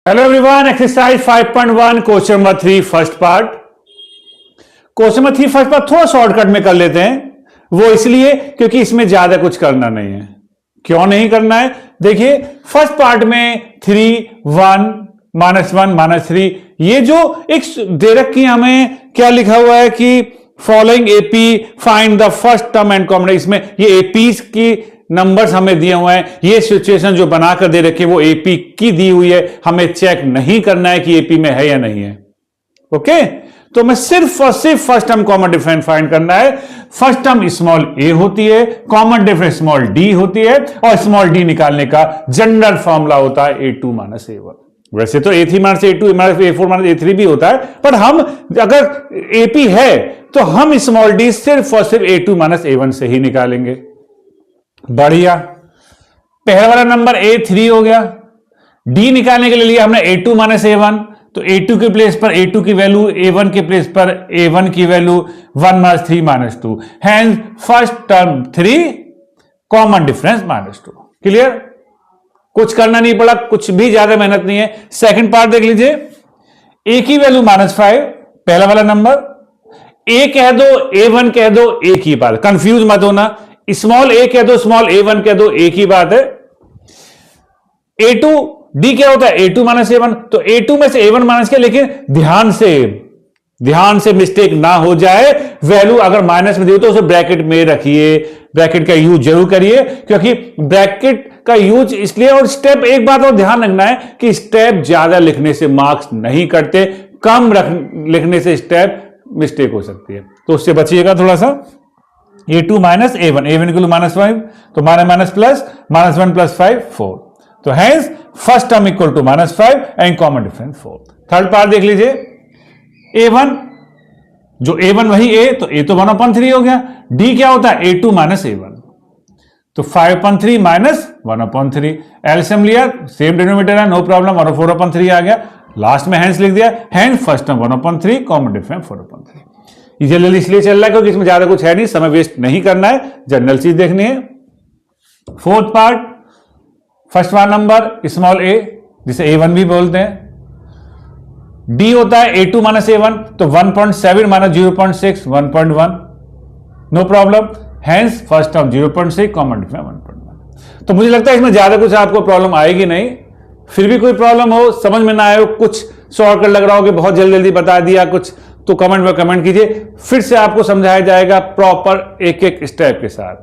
Hello everyone, exercise 5.1 question number 3 first part. Question number 3 first part थोड़ा shortcut में कर लेते हैं। वो इसलिए क्योंकि इसमें ज्यादा कुछ करना नहीं है। क्यों नहीं करना है? देखिए फर्स्ट पार्ट में 3 1 -1 -3 ये जो एक दे रखी हमें क्या लिखा हुआ है कि following AP find the first term and common. इसमें ये एपीज की नंबर्स हमें दिए हुए हैं। ये सिचुएशन जो बनाकर दे रखी है वो एपी की दी हुई है। हमें चेक नहीं करना है कि एपी में है या नहीं है। ओके, तो मैं सिर्फ और सिर्फ first term common difference find करना है। फर्स्ट टर्म स्मॉल ए होती है, कॉमन डिफरेंस स्मॉल डी होती है और स्मॉल डी निकालने का जनरल फॉर्मूला होता है A2 - A1। वैसे तो A3 - A2 A4 - A3 भी होता है, पर हम अगर एपी है तो हम स्मॉल डी सिर्फ और सिर्फ A2 - A1 से ही निकालेंगे। बढ़िया, पहला वाला नंबर A3 हो गया। डी निकालने के लिए लिया हमने A2 - A1, तो A2 के प्लेस पर A2 की वैल्यू, A1 के प्लेस पर A1 की value 1 - 3 - 2। Hence first term 3 common difference -2। Clear? कुछ करना नहीं पड़ा, कुछ भी ज्यादा मेहनत नहीं है। सेकंड पार्ट देख लीजिए। A की वैल्यू -5, पहला वाला नंबर। A कह दो, A1 कह दो, एक ही बात, कंफ्यूज मत होना। स्मॉल ए कह दो, स्मॉल A1 कह दो, एक ही बात है। A2 डी क्या होता है? A2 - A1, तो A2 में से A1 माइनस किया, लेकिन ध्यान से मिस्टेक ना हो जाए। वैल्यू अगर माइनस में दी हो तो उसे ब्रैकेट में रखिए। ब्रैकेट का यूज जरूर करिए, क्योंकि ब्रैकेट का यूज इसलिए। और स्टेप, एक बात और ध्यान रखना है कि स्टेप ज्यादा लिखने से मार्क्स नहीं कटते, कम लिखने से स्टेप मिस्टेक हो सकती है, तो उससे बचिएगा थोड़ा सा। A2 - A1, A1 इक्वल -5, तो माइनस प्लस -1 + 5 4, तो hence first term equal to -5 and common difference 4। Third part देख लीजिए। A1, जो A1 वही A, तो A तो 1/3 हो गया। D क्या होता है? A2 - A1, तो 5/3 - 1/3। एलसीएम लिया, सेम डिनोमिनेटर है, नो प्रॉब्लम, और 4/3 आ गया। लास्ट में हैंस लिख दिया, hence first term 1/3 common difference 4/3। ये जल्दी इसलिए चल रहा है क्योंकि इसमें ज्यादा कुछ है नहीं, समय वेस्ट नहीं करना है, जनरल चीज देखनी है। फोर्थ पार्ट, फर्स्ट वाला नंबर स्मॉल ए, जिसे A1 भी बोलते हैं। डी होता है A2 - A1, तो 1.7 - 0.6 1.1, no problem. Hence first term 0.6 common difference 1.1। तो मुझे लगता है इसमें ज्यादा कुछ आपको प्रॉब्लम आएगी नहीं। फिर भी कोई प्रॉब्लम हो, समझ में ना आए, कुछ शॉर्टकट लग रहा हो कि बहुत जल्दी जल्दी बता दिया कुछ, तो कमेंट में कमेंट कीजिए, फिर से आपको समझाया जाएगा प्रॉपर एक एक स्टेप के साथ।